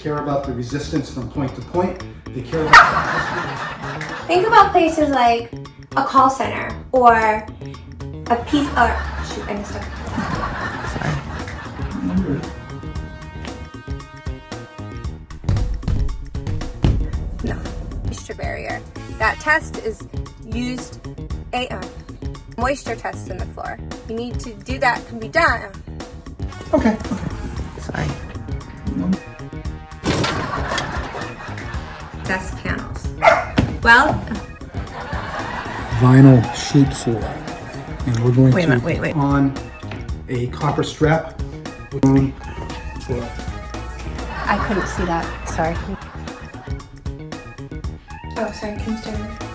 care about the resistance from point to point. They care about Think about places like a call center or a piece, or shoot, I missed it. No, moisture barrier. That test is used a moisture test in the floor. You need to do that, can be done. Okay. Sorry. Desk panels. Well, Vinyl sheet floor. And we're going Wait a to minute, wait. put on a copper strap. I couldn't see that. Sorry. oh, sorry, can you start?